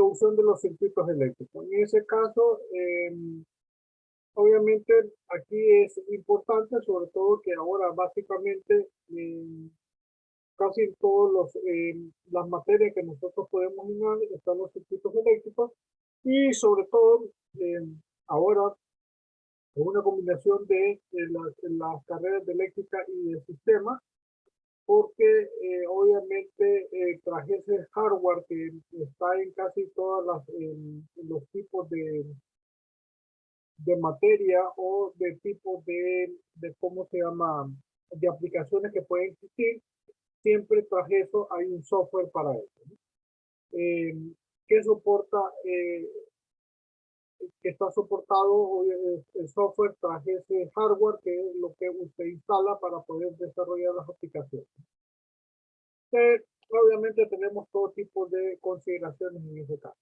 introducción de los circuitos eléctricos. En ese caso, obviamente aquí es importante, sobre todo que ahora básicamente casi en todas las materias que nosotros podemos mirar están los circuitos eléctricos y sobre todo ahora es una combinación de las carreras de eléctrica y de sistemas, porque obviamente tras ese hardware que está en casi todas los tipos de materia o de tipos ¿cómo se llama?, de aplicaciones que pueden existir, siempre tras eso hay un software para eso, ¿no? Que soporta, que está soportado el software tras ese hardware, que es lo que usted instala para poder desarrollar las aplicaciones. Obviamente tenemos todo tipo de consideraciones en ese caso.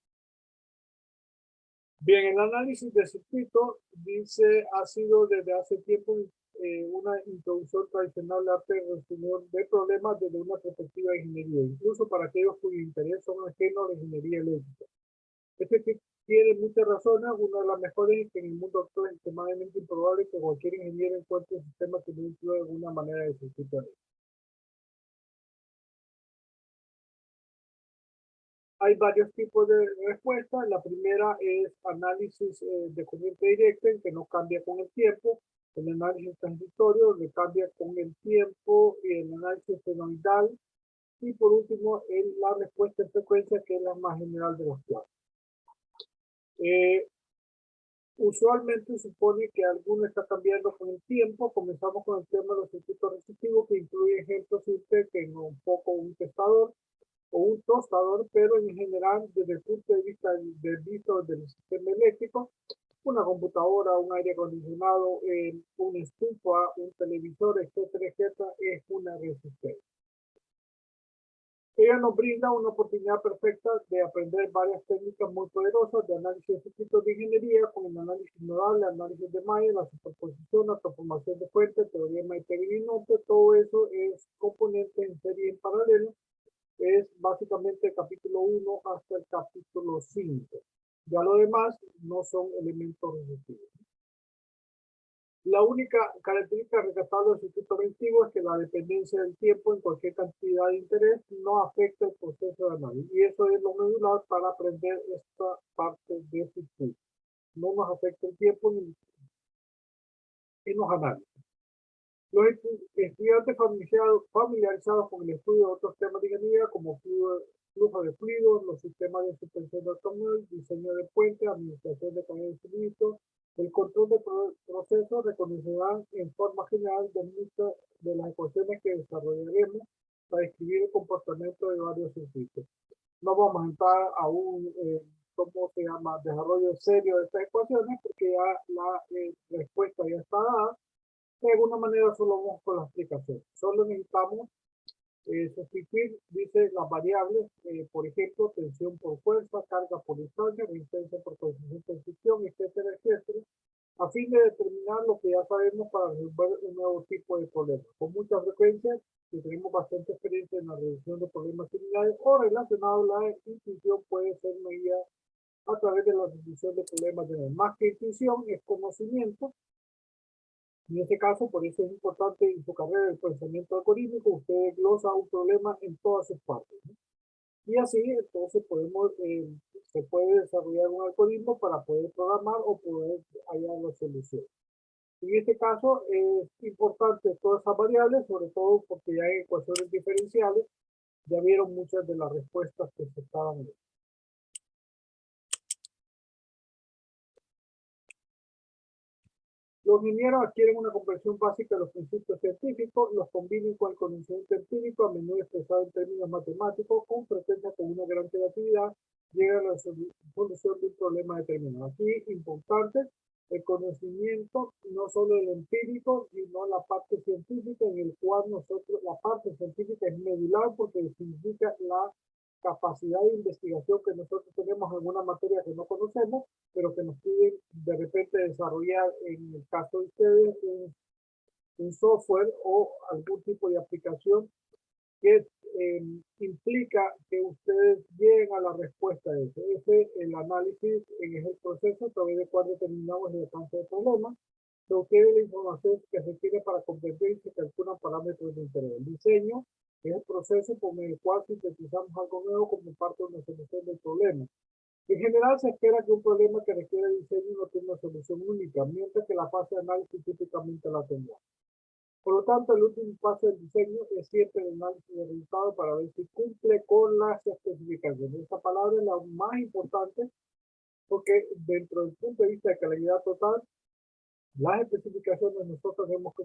Bien, el análisis de circuito, dice, ha sido desde hace tiempo una introducción tradicional al arte de resolución de problemas desde una perspectiva de ingeniería, incluso para aquellos cuyos intereses son ajenos a la ingeniería eléctrica. Este tiene muchas razones. Una de las mejores es que en el mundo actual es extremadamente improbable que cualquier ingeniero encuentre un sistema que no incluya alguna manera de circuito eléctrico. Hay varios tipos de respuestas. La primera es análisis de corriente directa, en que no cambia con el tiempo. El análisis transitorio, que cambia con el tiempo. Y el análisis fenoidal. Y por último, la respuesta en frecuencia, que es la más general de las cuatro. Usualmente supone que alguno está cambiando con el tiempo. Comenzamos con el tema de los circuitos resistivos, que incluye ejemplos simples, que es un poco un testador o un tostador, pero en general, desde el punto de vista del sistema eléctrico, una computadora, un aire acondicionado, una estufa, un televisor, etcétera, etcétera, es una resistencia. Ella nos brinda una oportunidad perfecta de aprender varias técnicas muy poderosas de análisis de circuitos de ingeniería, como el análisis nodal, el análisis de Mayer, la superposición, la transformación de fuentes, teoría de Mayer-Binotto. Todo eso es componente en serie en paralelo. Es básicamente el capítulo 1 hasta el capítulo 5. Ya lo demás no son elementos resistivos. La única característica rescatable del circuito resistivo es que la dependencia del tiempo en cualquier cantidad de interés no afecta el proceso de análisis. Y eso es lo medular para aprender esta parte del circuito. No nos afecta el tiempo ni los análisis. Los estudiantes familiarizados con el estudio de otros temas de ingeniería, como flujo de fluidos, los sistemas de suspensión de automóvil, diseño de puentes, administración de cadena de suministro, el control de procesos, reconocerán en forma general de muchas de las ecuaciones que desarrollaremos para describir el comportamiento de varios circuitos. No vamos a entrar a un ¿cómo se llama?, desarrollo serio de estas ecuaciones, porque ya la respuesta ya está dada. De alguna manera solo vamos con la explicación. Solo necesitamos sustituir, dice, las variables, por ejemplo, tensión por fuerza, carga por distancia, resistencia por coeficiente de fricción, etcétera, etcétera, a fin de determinar lo que ya sabemos para resolver un nuevo tipo de problema. Con mucha frecuencia, si tenemos bastante experiencia en la resolución de problemas similares o relacionados, la intuición puede ser medida a través de la resolución de problemas de más que intuición, es conocimiento. En este caso, por eso es importante en su carrera el pensamiento algorítmico. Usted desglosa un problema en todas sus partes, ¿no? Y así, entonces, se puede desarrollar un algoritmo para poder programar o poder hallar la solución. En este caso, es importante todas esas variables, sobre todo porque ya hay ecuaciones diferenciales, ya vieron muchas de las respuestas que se estaban viendo. Los ingenieros adquieren una comprensión básica de los principios científicos, los combinan con el conocimiento empírico, a menudo expresado en términos matemáticos, con frecuencia con una gran creatividad, llegan a la solución de un problema determinado. Aquí, importante, el conocimiento, no solo el empírico, sino la parte científica, en el cual la parte científica es medular porque significa la capacidad de investigación que nosotros tenemos en alguna materia que no conocemos, pero que nos piden de repente desarrollar, en el caso de ustedes, un software o algún tipo de aplicación que implica que ustedes lleguen a la respuesta de eso. El análisis es el proceso a través del cual determinamos el alcance del problema, se obtiene la información que se requiere para comprender y se calculan parámetros de interés. El diseño es el proceso por medio del cual sintetizamos algo nuevo como parte de una solución del problema. En general, se espera que un problema que requiere diseño no tenga una solución única, mientras que la fase de análisis típicamente la tendrá. Por lo tanto, el último paso del diseño es siempre el análisis de resultados para ver si cumple con las especificaciones. Esta palabra es la más importante porque dentro del punto de vista de calidad total, las especificaciones nosotros tenemos que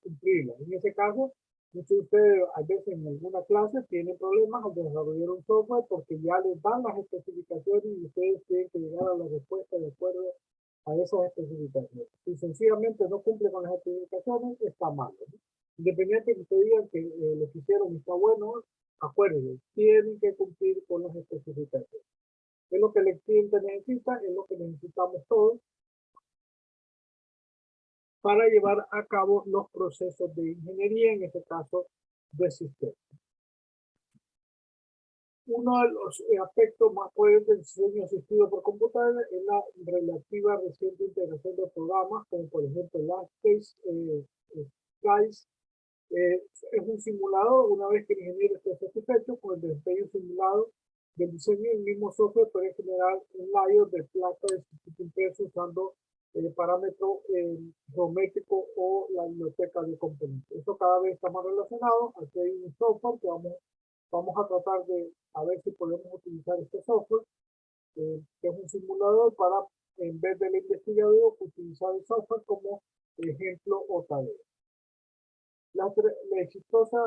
cumplirlas. En ese caso, muchos de ustedes a veces en alguna clase tienen problemas al desarrollar un software porque ya les dan las especificaciones y ustedes tienen que llegar a la respuesta de acuerdo a esas especificaciones. Si sencillamente no cumple con las especificaciones, está mal, ¿no? Independiente de que ustedes digan que lo que hicieron está bueno, acuérdense, tienen que cumplir con las especificaciones. Es lo que el cliente necesita, es lo que necesitamos todos para llevar a cabo los procesos de ingeniería, en este caso de sistemas. Uno de los aspectos más potentes del diseño asistido por computadora es la relativa reciente integración de programas, como por ejemplo LastSpace, Slice. Es un simulador. Una vez que el ingeniero esté satisfecho con el desempeño simulado del diseño, el mismo software puede generar un layer de placa de circuito impreso usando el parámetro geométrico o la biblioteca de componentes. Eso cada vez está más relacionado. Aquí hay un software que vamos a tratar de a ver si podemos utilizar este software, que es un simulador para, en vez del investigador, utilizar el software como ejemplo o tarea. La exitosa,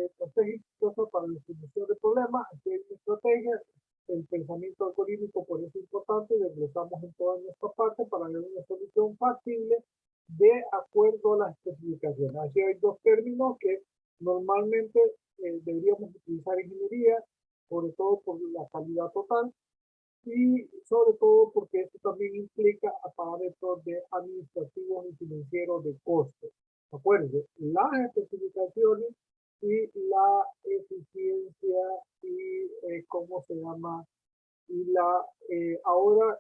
estrategia exitosa para la solución de problemas, aquí hay una estrategia, el pensamiento algorítmico por eso es importante, desglosamos en toda nuestra parte para ver una solución factible de acuerdo a las especificaciones. Así hay dos términos que normalmente deberíamos utilizar en ingeniería, sobre todo por la calidad total y sobre todo porque esto también implica a parámetros de administrativos y financieros de costos. Acuérdense, las especificaciones y la eficiencia y cómo se llama y ahora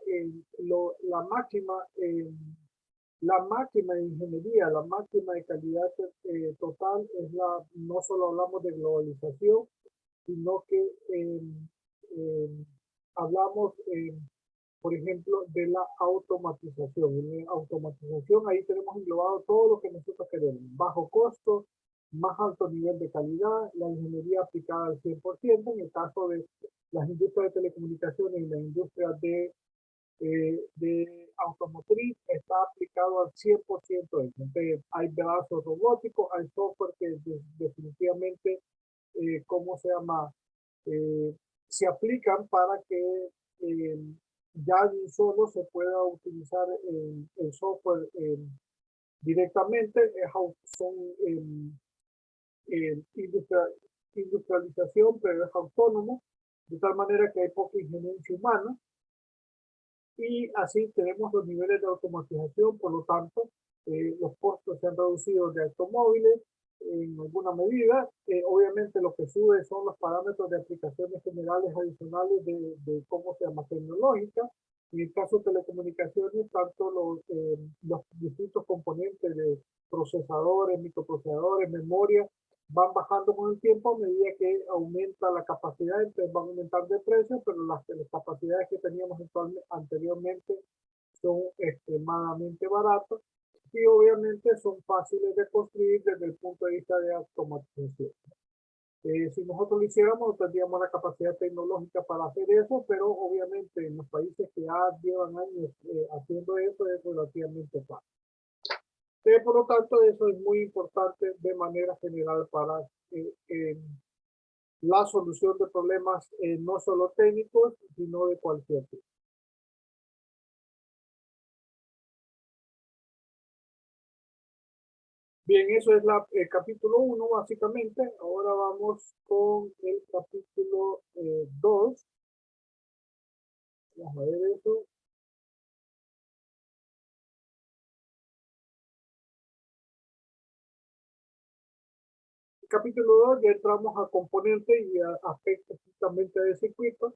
la máxima de ingeniería, la máxima de calidad total es no solo hablamos de globalización, sino que hablamos, por ejemplo, de la automatización. En la automatización ahí tenemos englobado todo lo que nosotros queremos. Bajo costo, más alto nivel de calidad, la ingeniería aplicada al 100%. En el caso de las industrias de telecomunicaciones y la industria de automotriz está aplicado al 100% de eso. Entonces, hay brazos robóticos, hay software que definitivamente, ¿cómo se llama? Se aplican para que ya de un solo se pueda utilizar el software directamente. Son industrialización, pero es autónomo, de tal manera que hay poca ingeniería humana y así tenemos los niveles de automatización. Por lo tanto, los costos se han reducido de automóviles en alguna medida. Obviamente lo que sube son los parámetros de aplicaciones generales adicionales de cómo se llama tecnológica. En el caso de telecomunicaciones, tanto los distintos componentes de procesadores, microprocesadores, memoria, van bajando con el tiempo a medida que aumenta la capacidad, entonces van a aumentar de precio, pero las capacidades que teníamos anteriormente son extremadamente baratas y obviamente son fáciles de construir desde el punto de vista de automatización. Si nosotros lo hiciéramos, tendríamos la capacidad tecnológica para hacer eso, pero obviamente en los países que ya llevan años haciendo eso es relativamente fácil. Por lo tanto, eso es muy importante de manera general para la solución de problemas no solo técnicos, sino de cualquier tipo. Bien, eso es el capítulo 1, básicamente. Ahora vamos con el capítulo 2. Vamos a ver eso. capítulo 2 ya entramos a componentes y a aspectos justamente del circuito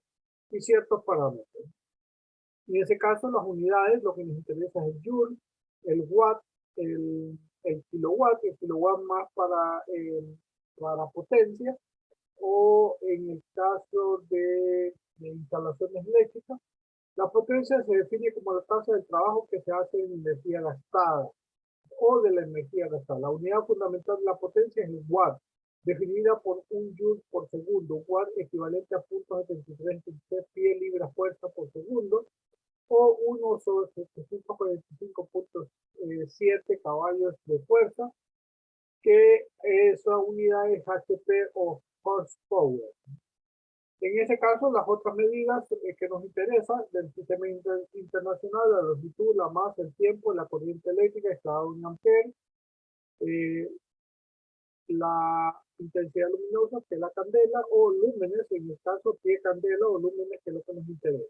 y ciertos parámetros. En ese caso, las unidades, lo que nos interesa es el joule, el watt, el kilowatt más para potencia, o en el caso de instalaciones eléctricas, la potencia se define como la tasa del trabajo que se hace en energía gastada o de la energía gastada. La unidad fundamental de la potencia es el watt, definida por un joule por segundo, watt equivalente a 0.73 pie libra fuerza por segundo, o 1 sobre 745.7 caballos de fuerza, que esa unidad es HP o horsepower. En ese caso, las otras medidas que nos interesan del sistema internacional, la longitud, la masa, el tiempo, la corriente eléctrica, está en ampere, la intensidad luminosa, que es la candela, o lúmenes, en el caso pie candela o lúmenes, que es lo que nos interesa.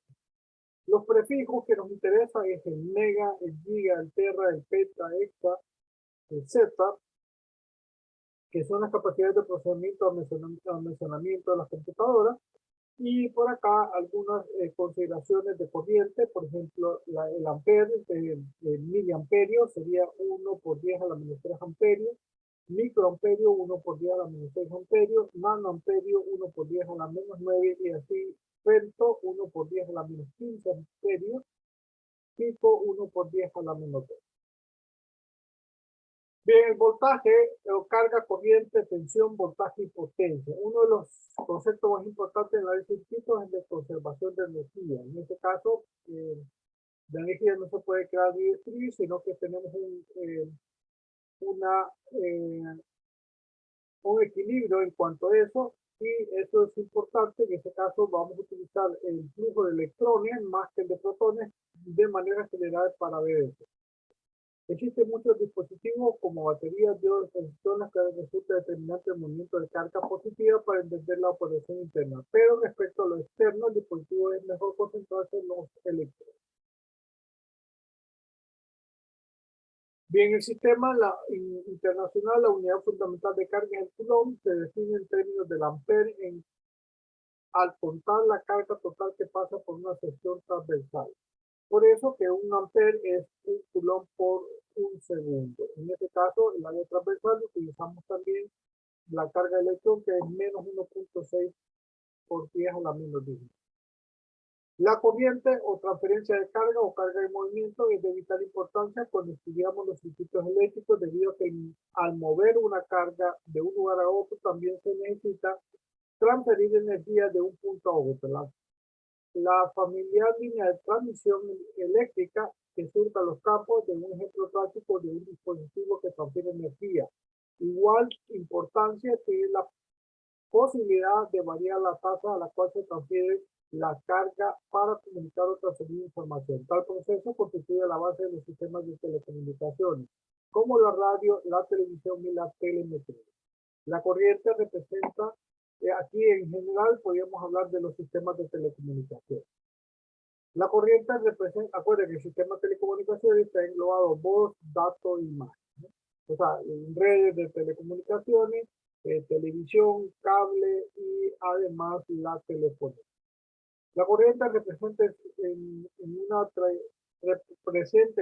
Los prefijos que nos interesan es el mega, el giga, el terra, el peta, hexa, el zeta, que son las capacidades de procesamiento, almacenamiento de las computadoras. Y por acá algunas consideraciones de corriente, por ejemplo, el ampere, el miliamperio sería 1 por 10 a la menos 3 amperios, microamperio 1 por 10 a la menos 6 amperios, nanoamperio 1 por 10 a la menos 9 y así femto 1 por 10 a la menos 15 amperios, pico 1 por 10 a la menos 2. Bien, el voltaje, carga, corriente, tensión, voltaje y potencia. Uno de los conceptos más importantes en la circuitos es de conservación de energía. En este caso, la energía no se puede crear ni destruir, sino que tenemos un equilibrio en cuanto a eso, y eso es importante. En este caso vamos a utilizar el flujo de electrones más que el de protones de manera general para ver eso. Existen muchos dispositivos como baterías, diodos, transistoras que resulta determinante el movimiento de carga positiva para entender la operación interna. Pero respecto a lo externo, el dispositivo es mejor concentrarse en los electrones. Bien, el sistema internacional, la unidad fundamental de carga es el coulomb, se define en términos del ampere al contar la carga total que pasa por una sección transversal. Por eso que un ampere es un coulomb por un segundo. En este caso, en el área transversal utilizamos también la carga de electrón, que es menos 1.6 por 10 a la menos 10. La corriente o transferencia de carga o carga de movimiento es de vital importancia cuando estudiamos los circuitos eléctricos, debido a que al mover una carga de un lugar a otro también se necesita transferir energía de un punto a otro. La familiar línea de transmisión eléctrica que surca los campos de un ejemplo práctico de un dispositivo que transfiere energía. Igual importancia tiene la posibilidad de variar la tasa a la cual se transfiere la carga para comunicar o transferir información. Tal proceso constituye la base de los sistemas de telecomunicaciones, como la radio, la televisión y la telemetría. La corriente representa, aquí en general podríamos hablar de los sistemas de telecomunicación. La corriente representa, acuérdense que el sistema de telecomunicaciones está englobado voz, datos y imagen, ¿no? O sea, redes de telecomunicaciones, televisión, cable y además la telefonía. La corriente presente en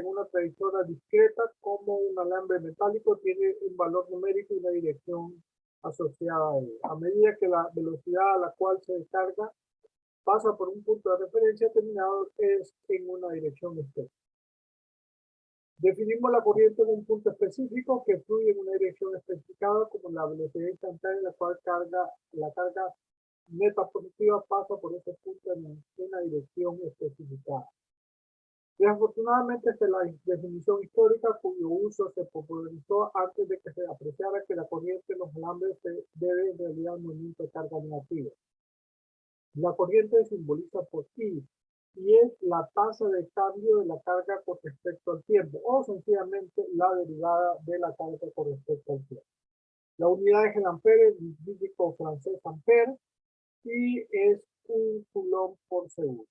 una trayectoria discreta como un alambre metálico, tiene un valor numérico y una dirección asociada a él. A medida que la velocidad a la cual se descarga pasa por un punto de referencia determinado, es en una dirección específica. Definimos la corriente en un punto específico que fluye en una dirección especificada como la velocidad instantánea en la cual la carga neta positiva pasa por ese punto en una dirección especificada. Desafortunadamente, esta es la definición histórica cuyo uso se popularizó antes de que se apreciara que la corriente en los alambres se debe en realidad al movimiento de carga negativa. La corriente se simboliza por I y es la tasa de cambio de la carga con respecto al tiempo, o sencillamente la derivada de la carga con respecto al tiempo. La unidad es el ampere, el dígito francés ampere, y es un coulomb por segundo.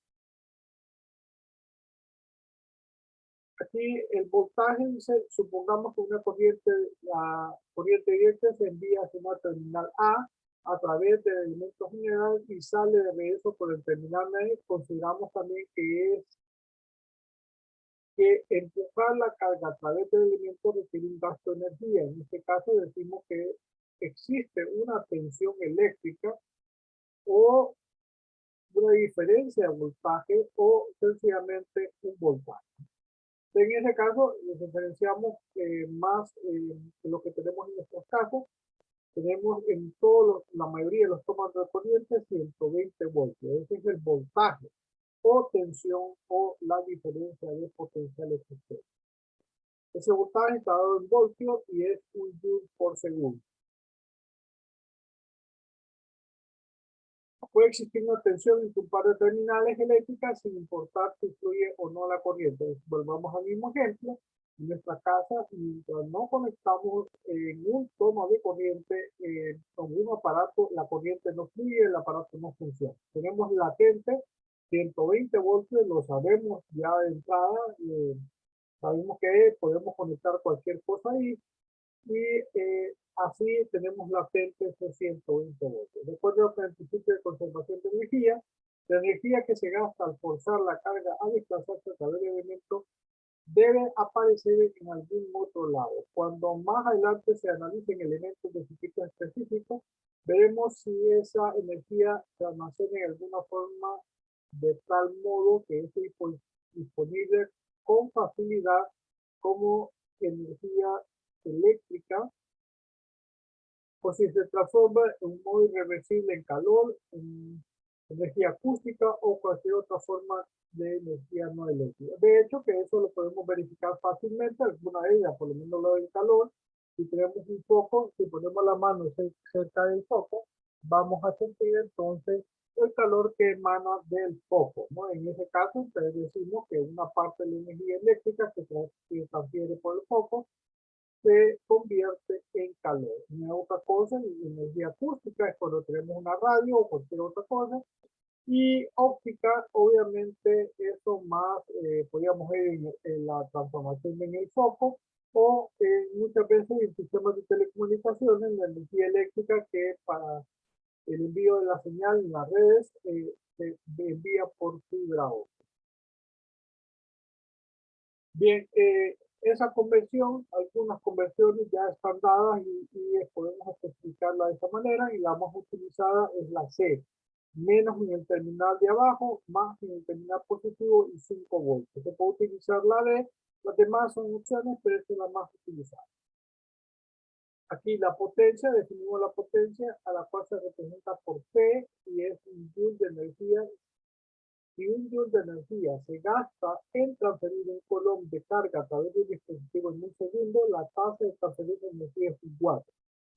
Aquí el voltaje dice, supongamos que una corriente, la corriente directa se envía hacia una terminal A través del elemento general y sale de regreso por el terminal B. Consideramos también que es que empujar la carga a través del elemento requiere un gasto de energía. En este caso decimos que existe una tensión eléctrica o una diferencia de voltaje o sencillamente un voltaje. En ese caso, diferenciamos más de lo que tenemos en nuestros casos. Tenemos en la mayoría de los tomas de corriente 120 voltios. Ese es el voltaje o tensión o la diferencia de potencial existente. Ese voltaje está dado en voltios y es un joule por segundo. Puede existir una tensión entre un par de terminales eléctricas sin importar si fluye o no la corriente. Volvamos al mismo ejemplo. En nuestra casa, mientras no conectamos en un toma de corriente con un aparato, la corriente no fluye, el aparato no funciona. Tenemos latente 120 voltios, lo sabemos ya de entrada, sabemos que podemos conectar cualquier cosa ahí y así tenemos latente esos 120 voltios. De acuerdo con el principio de conservación de energía, la energía que se gasta al forzar la carga a desplazarse a través del elemento debe aparecer en algún otro lado. Cuando más adelante se analicen elementos de circuitos específicos, veremos si esa energía se almacena en alguna forma de tal modo que esté disponible con facilidad como energía eléctrica o si se transforma en un modo irreversible en calor, en energía acústica o cualquier otra forma de energía no eléctrica. De hecho, que eso lo podemos verificar fácilmente, alguna de ellas, por lo menos lo del calor. Si tenemos un foco, si ponemos la mano cerca del foco, vamos a sentir entonces el calor que emana del foco, ¿no? En ese caso, entonces decimos que una parte de la energía eléctrica que se transfiere por el foco se convierte en calor. Una otra cosa, energía acústica es cuando tenemos una radio o cualquier otra cosa. Y óptica, obviamente, eso más podríamos ver en la transformación en el foco o muchas veces en sistemas de telecomunicaciones, la energía eléctrica que para el envío de la señal en las redes se envía por fibra óptica. Bien, esa conversión, algunas conversiones ya están dadas y podemos especificarla de esta manera y la más utilizada es la C. Menos en el terminal de abajo, más en el terminal positivo y 5 voltios. Se puede utilizar la D, las demás son opciones, pero esta es la más utilizada. Aquí la potencia, definimos la potencia a la cual se representa por P y es un joule de energía. Si un joule de energía se gasta en transferir un coulomb de carga a través de un dispositivo en un segundo, la tasa de transferir de energía es igual.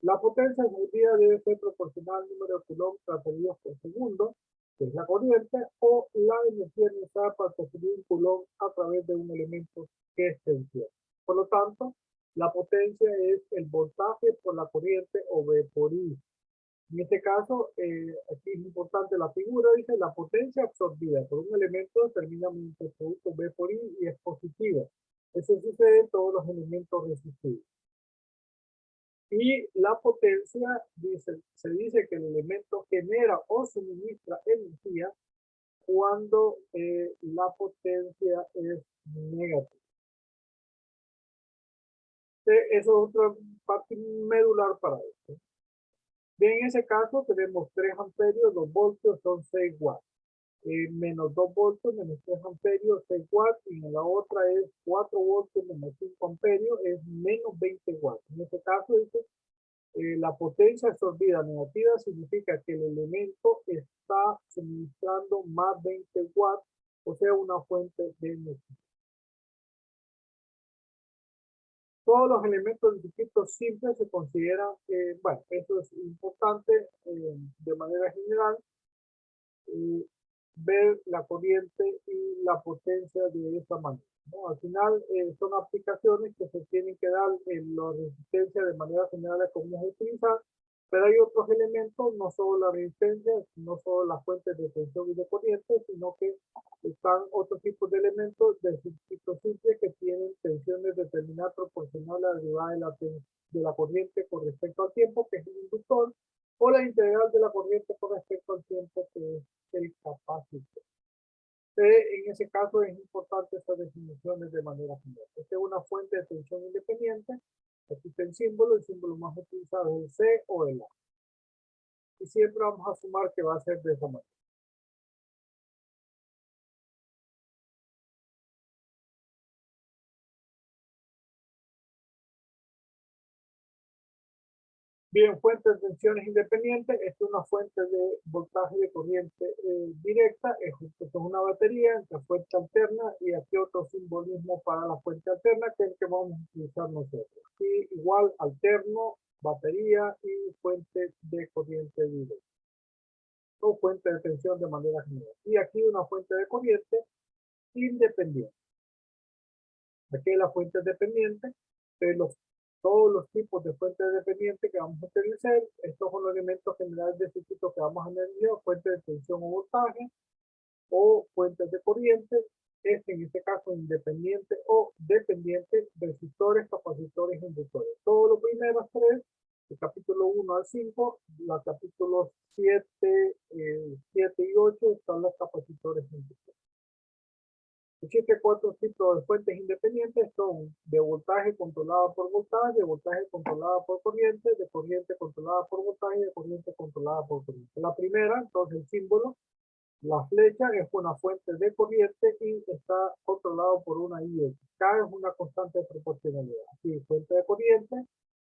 La potencia emitida debe ser proporcional al número de coulombs transferidos por segundo, que es la corriente, o la energía necesitada para transferir un coulomb a través de un elemento que es tensión. Por lo tanto, la potencia es el voltaje por la corriente o V por I. En este caso, aquí es importante la figura, dice la potencia absorbida por un elemento determina el producto V por I y es positiva. Eso sucede en todos los elementos resistivos. Y la potencia, se dice que el elemento genera o suministra energía cuando la potencia es negativa. Eso es otra parte medular para esto. Bien, en ese caso tenemos 3 amperios, 2 voltios son 6 watts. Menos 2 voltios, menos 3 amperios, 6 watts. Y en la otra es 4 voltios, menos 5 amperios, es menos 20 watts. En este caso dice la potencia absorbida negativa significa que el elemento está suministrando más 20 watts, o sea, una fuente de energía. Todos los elementos del circuito simple se consideran, bueno, eso es importante de manera general, ver la corriente y la potencia de esta manera, ¿no? Al final son aplicaciones que se tienen que dar en la resistencia de manera general de cómo utilizar, pero hay otros elementos, no solo la resistencia, no solo las fuentes de tensión y de corriente, sino que están otros tipos de elementos del circuito simple que tienen determinar proporcional a la derivada de la corriente con respecto al tiempo, que es el inductor, o la integral de la corriente con respecto al tiempo, que es el capacitor. En ese caso es importante estas definiciones de manera general. Esta es una fuente de tensión independiente. Aquí está el símbolo más utilizado es el C o el A. Y siempre vamos a sumar que va a ser de esa manera. Bien, fuente de tensiones independientes. Esta es una fuente de voltaje de corriente directa. Esto es una batería entre fuente alterna y aquí otro simbolismo para la fuente alterna, que es el que vamos a utilizar nosotros. Y igual alterno, batería y fuente de corriente directa o fuente de tensión de manera general. Y aquí una fuente de corriente independiente. Aquí la fuente dependiente de todos los tipos de fuentes dependientes que vamos a utilizar. Estos son los elementos generales de circuito que vamos a analizar: fuentes de tensión o voltaje o fuentes de corriente. En este caso independiente o dependiente, resistores, capacitores, inductores. Todos los primeros tres, el capítulo 1 al 5, los capítulos 7 y 8 están los capacitores inductores. Existen cuatro tipos de fuentes independientes: son de voltaje controlada por voltaje, de voltaje controlada por corriente, de corriente controlada por voltaje y de corriente controlada por corriente. La primera, entonces el símbolo, la flecha, es una fuente de corriente y está controlado por una IX. K es una constante de proporcionalidad. Aquí, fuente de corriente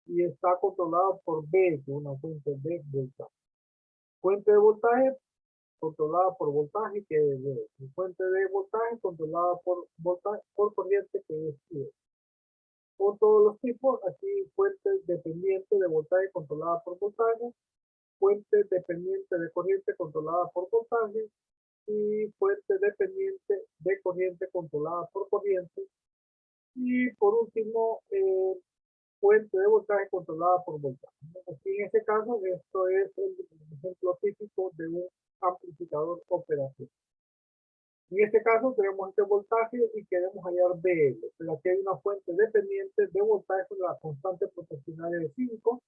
y está controlado por B, que es una fuente de voltaje. Fuente de voltaje controlada por voltaje, que es fuente de voltaje controlada por corriente, que es I. Por todos los tipos, aquí fuentes dependientes de voltaje controlada por voltaje, fuente dependiente de corriente controlada por voltaje y fuente dependiente de corriente controlada por corriente. Y por último, fuente de voltaje controlada por voltaje. Aquí en este caso, esto es el ejemplo típico de un amplificador operativo. En este caso tenemos este voltaje y queremos hallar BL. Pero aquí hay una fuente dependiente de voltaje con la constante proporcional de 5.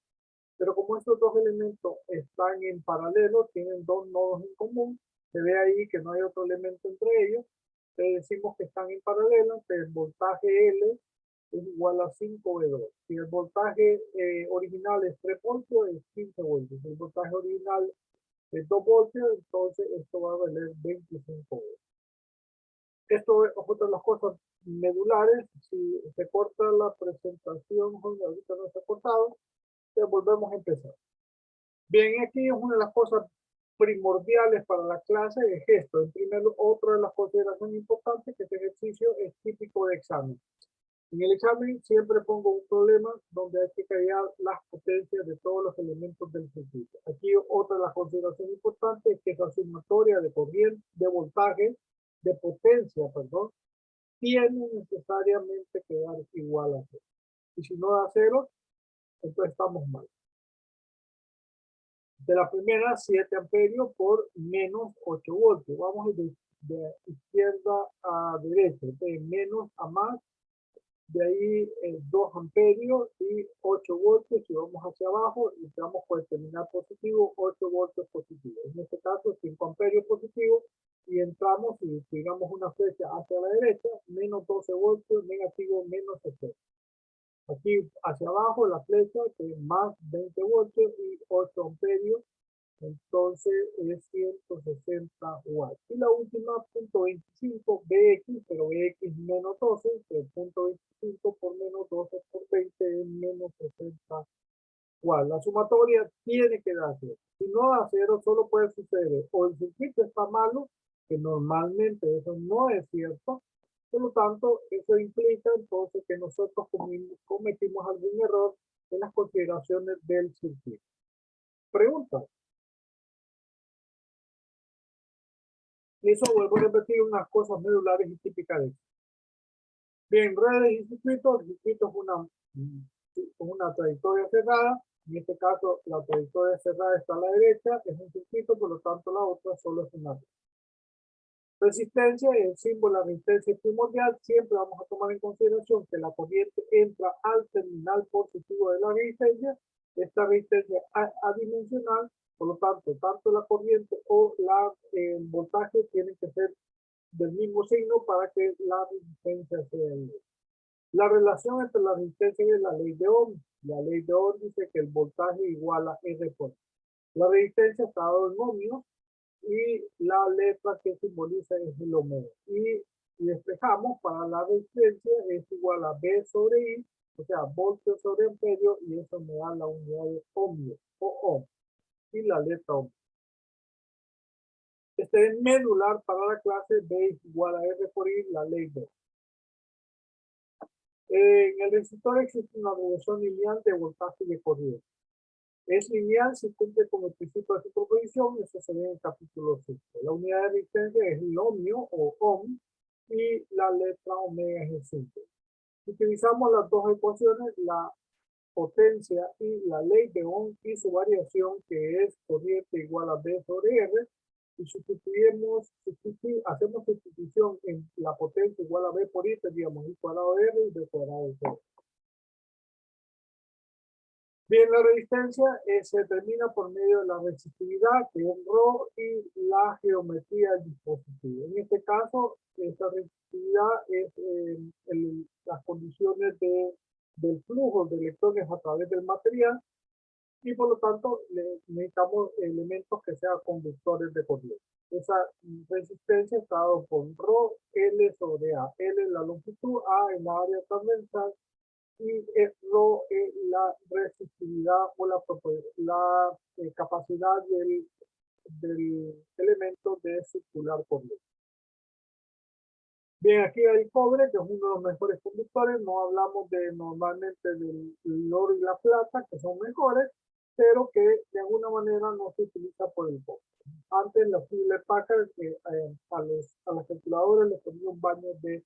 Pero como estos dos elementos están en paralelo, tienen dos nodos en común, se ve ahí que no hay otro elemento entre ellos. Entonces decimos que están en paralelo, entonces el voltaje L es igual a 5V2. Si el voltaje original es 3 voltios, es 15 voltios. Si el voltaje original es 2 voltios, entonces esto va a valer 25 voltios. Esto es otra de las cosas medulares. Si se corta la presentación, ahorita no se ha cortado, entonces volvemos a empezar. Bien, aquí es una de las cosas primordiales para la clase, es esto. En primer lugar, otra de las consideraciones importantes, que este ejercicio es típico de examen. En el examen siempre pongo un problema donde hay que callar las potencias de todos los elementos del circuito. Aquí otra de las consideraciones importantes es que esa sumatoria de corriente, de voltaje, de potencia, perdón, tiene necesariamente que dar igual a 0. Y si no da 0, entonces estamos mal. De la primera, 7 amperios por menos 8 voltios. Vamos de izquierda a derecha. Entonces, menos a más. De ahí 2 amperios y 8 voltios. Si vamos hacia abajo, entramos por el terminal positivo, 8 voltios positivos. En este caso, 5 amperios positivos. Y entramos, y tiramos una flecha hacia la derecha, menos 12 voltios, negativo, menos 60. Aquí hacia abajo la flecha, que es más 20 voltios y 8 amperios, entonces es 160 watts. Y la última, punto 25, BX, pero BX menos 12, el punto 25 por menos 12 por 20 es menos 60 watts. La sumatoria tiene que dar 0. Si no da 0, solo puede suceder o el circuito está malo, que normalmente eso no es cierto. Por lo tanto, eso implica entonces que nosotros cometimos algún error en las consideraciones del circuito. Pregunta. Y eso vuelvo a repetir unas cosas medulares y típicas de eso. Bien, redes y circuitos. El circuito es una trayectoria cerrada. En este caso, la trayectoria cerrada está a la derecha. Es un circuito, por lo tanto, la otra solo es una red. Resistencia es el símbolo, la resistencia primordial. Siempre vamos a tomar en consideración que la corriente entra al terminal positivo de la resistencia. Esta resistencia es adimensional, por lo tanto, tanto la corriente o el voltaje tienen que ser del mismo signo para que la resistencia sea igual. La relación entre la resistencia y la ley de Ohm. La ley de Ohm dice que el voltaje igual a R por. La resistencia está dado en ohmios y la letra que simboliza es el omega. Y despejamos para la resistencia es igual a B sobre I, o sea, voltio sobre amperio, y eso me da la unidad de ohmio o ohm y la letra ohm. Este es medular para la clase. B es igual a R por I, la ley de Ohm. En el resistor existe una relación lineal de voltaje y de corriente. Es lineal si cumple con el principio de superposición, eso se ve en el capítulo 5. La unidad de resistencia es el ohmio o ohm y la letra omega es el símbolo. Si utilizamos las dos ecuaciones, la potencia y la ley de Ohm y su variación, que es corriente igual a B sobre R, y hacemos sustitución en la potencia igual a B por I, tendríamos I cuadrado de R y B cuadrado de R. Bien, la resistencia se determina por medio de la resistividad, que es ρ, y la geometría del dispositivo. En este caso, esta resistividad es las condiciones del flujo de electrones a través del material, y por lo tanto necesitamos elementos que sean conductores de corriente. Esa resistencia está dada por ρ, L sobre A. L es la longitud, A en la área transversal, y rho es la resistividad o la capacidad del elemento de circular corriente. Bien, aquí hay cobre, que es uno de los mejores conductores. No hablamos normalmente del oro y la plata, que son mejores, pero que de alguna manera no se utiliza por el cobre. Antes la Hewlett Packard a las calculadoras les ponía un baño de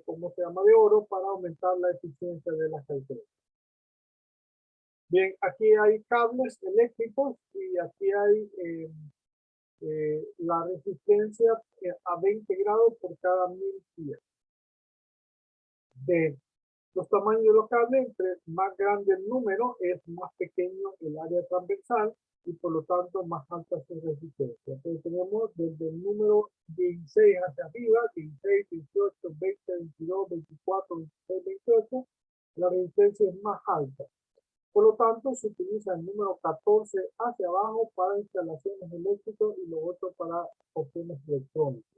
cómo se llama, de oro, para aumentar la eficiencia de las calculadoras. Bien, aquí hay cables eléctricos y aquí hay la resistencia a 20 grados por cada 1000 pías. De los tamaños de los cables, entre más grande el número, es más pequeño el área transversal y por lo tanto más alta su resistencia. Entonces tenemos desde el número 16 hacia arriba, 16, 18, 20, 22, 24, 26, 28, la resistencia es más alta. Por lo tanto, se utiliza el número 14 hacia abajo para instalaciones eléctricas y lo otro para opciones electrónicas.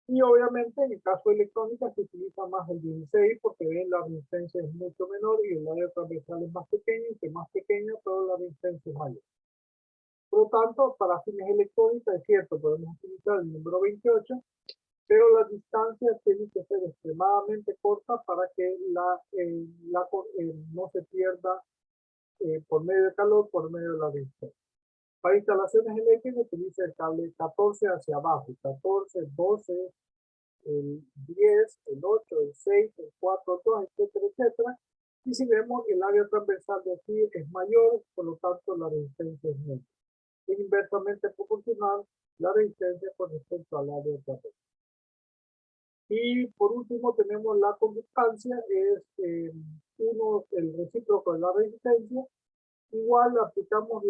Y obviamente en el caso de electrónica se utiliza más el 16 porque ven la resistencia es mucho menor y el área transversal es más pequeño, y que más pequeña toda la resistencia es mayor. Por lo tanto, para fines electrónicas es cierto, podemos utilizar el número 28, pero las distancias tienen que ser extremadamente cortas para que no se pierda por medio de calor, por medio de la resistencia. Para instalaciones eléctricas utiliza el cable 14 hacia abajo, 14, 12, el 10, el 8, el 6, el 4, 2, etcétera, etcétera. Y si vemos, el área transversal de aquí es mayor, por lo tanto la resistencia es menor. Es inversamente proporcional la resistencia con respecto al área transversal. Y por último tenemos la conductancia, es el recíproco de la resistencia. Igual aplicamos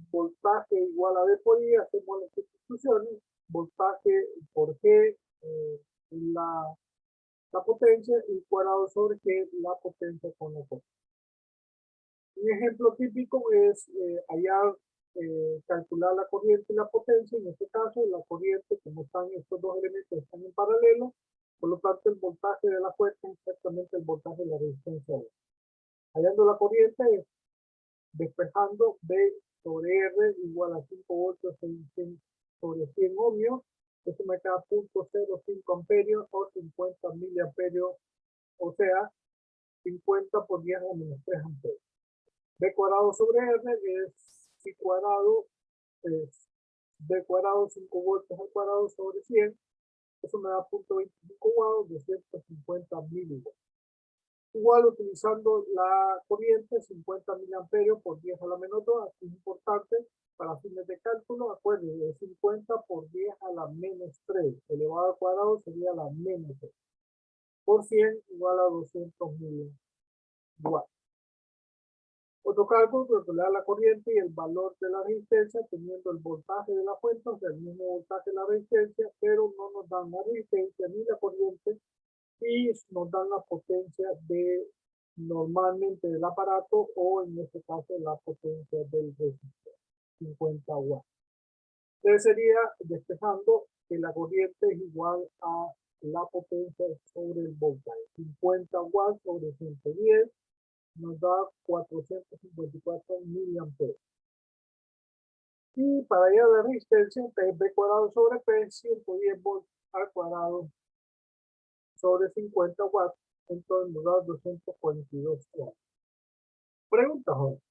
voltaje igual a V por I, hacemos las sustituciones, voltaje por G, la potencia, y cuadrado sobre G, la potencia con la potencia. Un ejemplo típico es hallar, calcular la corriente y la potencia. En este caso, la corriente, como están estos dos elementos, están en paralelo, por lo tanto el voltaje de la fuente es exactamente el voltaje de la resistencia. Hallando la corriente, despejando, B sobre R igual a 5 voltios sobre 100 ohmios, eso me queda 0.05 amperios o 50 miliamperios, o sea, 50 por 10 a menos 3 amperios. B cuadrado sobre R es C cuadrado, es B cuadrado 5 voltios al cuadrado sobre 100, eso me da 0.25 watts, 250 milivolts. Igual utilizando la corriente 50 miliamperios por 10 a la menos 2, aquí es importante para fines de cálculo, acuérdense, es 50 por 10 a la menos 3, elevado al cuadrado sería la menos 3, por 100 igual a 200 miliwatts. Otro cálculo, calcular la corriente y el valor de la resistencia teniendo el voltaje de la fuente, o sea, el mismo voltaje de la resistencia, pero no nos dan la resistencia ni la corriente y nos dan la potencia de normalmente del aparato o en este caso la potencia del resistor, 50 watts. Entonces sería despejando que la corriente es igual a la potencia sobre el voltaje, 50 watts sobre 110 nos da 454 miliamperes. Y para ir a la resistencia, B cuadrado sobre P, 110 volts al cuadrado sobre 50 watts, entonces nos da 242 watts. Pregunta, Jorge.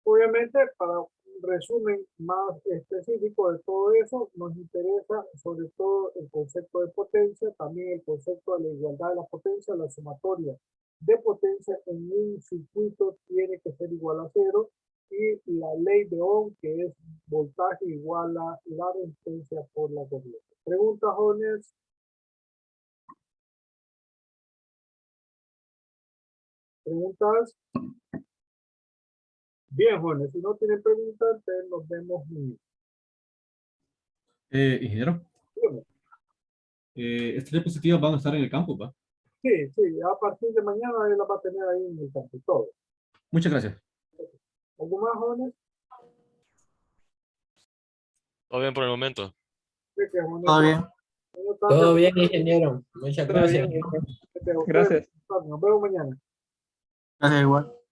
Obviamente, para un resumen más específico de todo eso, nos interesa sobre todo el concepto de potencia, también el concepto de la igualdad de la potencia, la sumatoria de potencia en un circuito tiene que ser igual a 0 y la ley de Ohm, que es voltaje igual a la resistencia por la corriente. Pregunta, jóvenes. ¿Preguntas? Bien, jóvenes, si no tienen preguntas, nos vemos. Ingeniero, estas diapositivas van a estar en el campo, ¿va? Sí, sí, a partir de mañana él la va a tener ahí en el campo, todo. Muchas gracias. ¿Algo más, jóvenes? Todo bien por el momento. Todo bien. Todo bien, ingeniero. Muchas gracias. Gracias. Nos vemos mañana. Gracias igual.